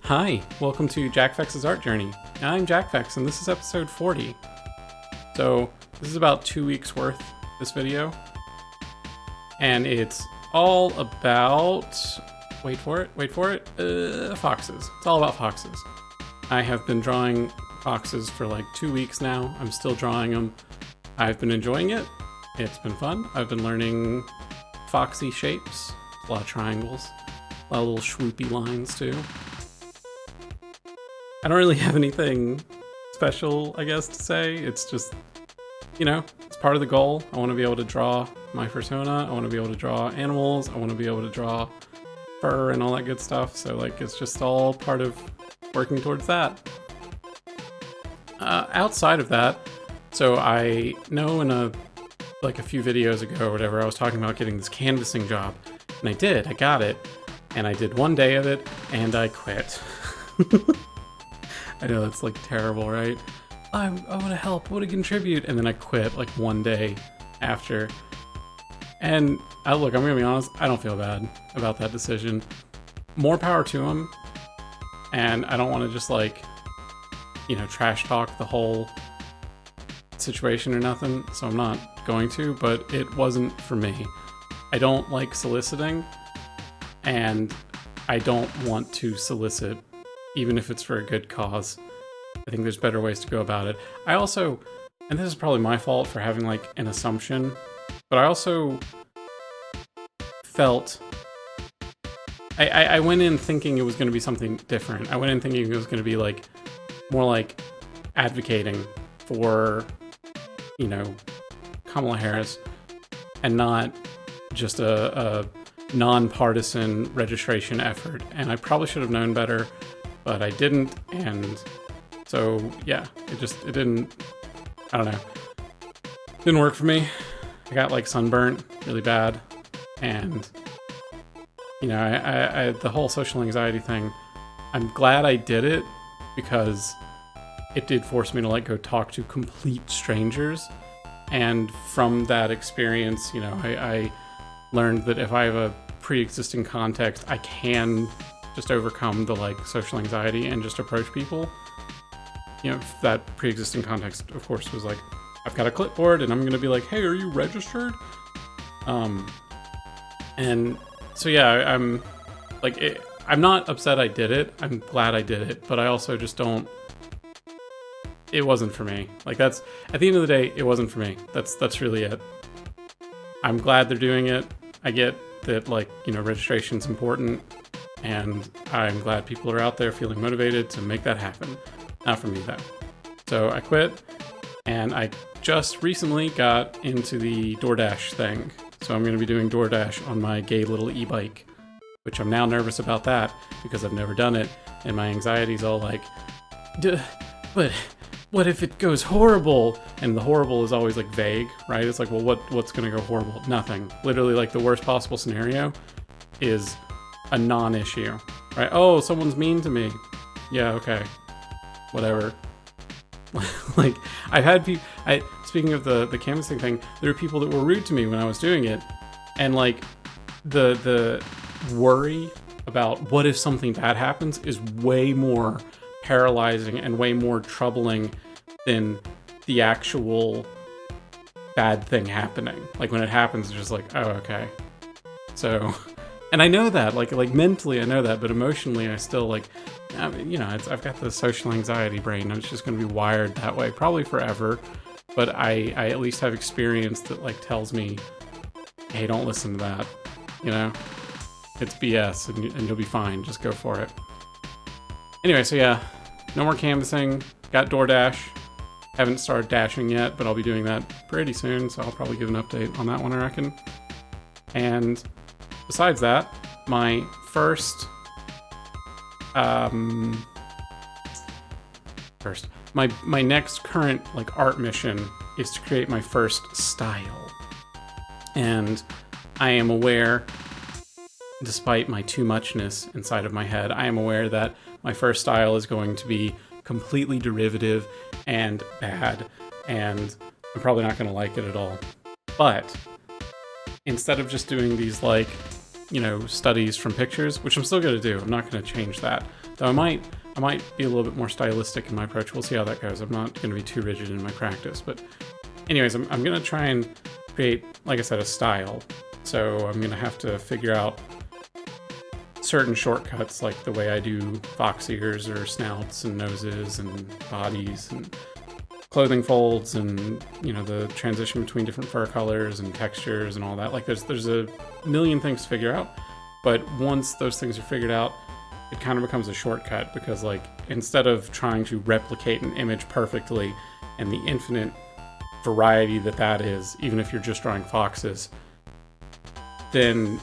Hi, welcome to JackFex's Art Journey. I'm JackFex, and this is episode 40. So, this is about 2 weeks worth, this video. And it's all about, wait for it, foxes. It's all about foxes. I have been drawing foxes for like 2 weeks now. I'm still drawing them. I've been enjoying it. It's been fun. I've been learning foxy shapes. A lot of triangles. A lot of little swoopy lines too. I don't really have anything special, I guess, to say. It's just, you know, it's part of the goal. I want to be able to draw my persona. I want to be able to draw animals. I want to be able to draw fur and all that good stuff. So, like, it's just all part of working towards that. Outside of that, so I know in a few videos ago or whatever, I was talking about getting this canvassing job. And I did. I got it. And I did one day of it, and I quit. I know that's like terrible, right? I want to help, I want to contribute, and then I quit like one day after. And look, I'm gonna be honest, I don't feel bad about that decision. More power to him, and I don't want to just like, you know, trash talk the whole situation or nothing, so I'm not going to, but it wasn't for me. I don't like soliciting, and I don't want to solicit even if it's for a good cause. I think there's better ways to go about it. I also, and this is probably my fault for having like an assumption, but I also felt, I went in thinking it was going to be something different. I went in thinking it was going to be like, more like advocating for, you know, Kamala Harris, and not just a nonpartisan registration effort. And I probably should have known better, but I didn't, and so yeah, it didn't, I don't know, didn't work for me. I got like sunburnt really bad, and you know, I the whole social anxiety thing, I'm glad I did it because it did force me to like go talk to complete strangers, and from that experience, you know, I learned that if I have a pre-existing context, I can just overcome the like social anxiety and just approach people. You know, that pre-existing context, of course, was like, I've got a clipboard and I'm gonna be like, hey, are you registered? And so yeah, I'm like, I'm not upset I did it. I'm glad I did it, but I also just don't. It wasn't for me. Like, that's, at the end of the day, it wasn't for me. That's really it. I'm glad they're doing it. I get that, like, you know, registration's important, and I'm glad people are out there feeling motivated to make that happen. Not for me, though. So I quit, and I just recently got into the DoorDash thing. So I'm going to be doing DoorDash on my gay little e-bike, which I'm now nervous about that because I've never done it, and my anxiety's all like, but what if it goes horrible? And the horrible is always like vague, right? It's like, well, what's going to go horrible? Nothing. Literally, like, the worst possible scenario is a non-issue, right? Oh, someone's mean to me. Yeah, okay. Whatever. Like, I've had people, speaking of the canvassing thing, there were people that were rude to me when I was doing it. And like, the worry about what if something bad happens is way more paralyzing and way more troubling than the actual bad thing happening. Like, when it happens, it's just like, oh, okay. So, and I know that, like mentally I know that, but emotionally I still like, you know, I've got the social anxiety brain. I'm just going to be wired that way probably forever. But I at least have experience that like tells me, hey, don't listen to that. You know, it's BS, and you'll be fine. Just go for it. Anyway, so yeah, no more canvassing. Got DoorDash. Haven't started dashing yet, but I'll be doing that pretty soon, so I'll probably give an update on that one, I reckon. And besides that, my first, my next current like art mission is to create my first style. And I am aware, despite my too muchness inside of my head, I am aware that my first style is going to be completely derivative and bad, and I'm probably not going to like it at all. But instead of just doing these like, you know, studies from pictures, which I'm still going to do, I'm not going to change that. Though I might be a little bit more stylistic in my approach. We'll see how that goes. I'm not going to be too rigid in my practice. But anyways, I'm going to try and create, like I said, a style. So I'm going to have to figure out certain shortcuts, like the way I do fox ears or snouts and noses and bodies and clothing folds, and the transition between different fur colors and textures and all that. Like there's a million things to figure out, but once those things are figured out, it kind of becomes a shortcut, because like instead of trying to replicate an image perfectly and the infinite variety that is, even if you're just drawing foxes, then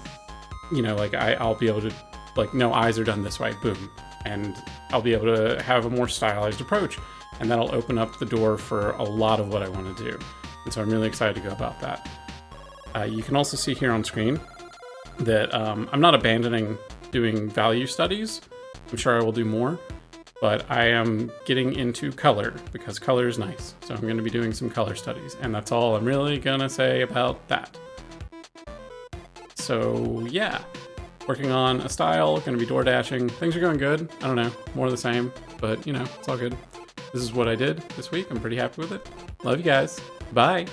like I'll be able to, like, no, eyes are done this way, boom, and I'll be able to have a more stylized approach, and that'll open up the door for a lot of what I want to do. And so I'm really excited to go about that. You can also see here on screen that I'm not abandoning doing value studies. I'm sure I will do more, but I am getting into color because color is nice. So I'm going to be doing some color studies, and that's all I'm really going to say about that. So yeah, working on a style, going to be door dashing. Things are going good. I don't know, more of the same, but it's all good. This is what I did this week. I'm pretty happy with it. Love you guys. Bye.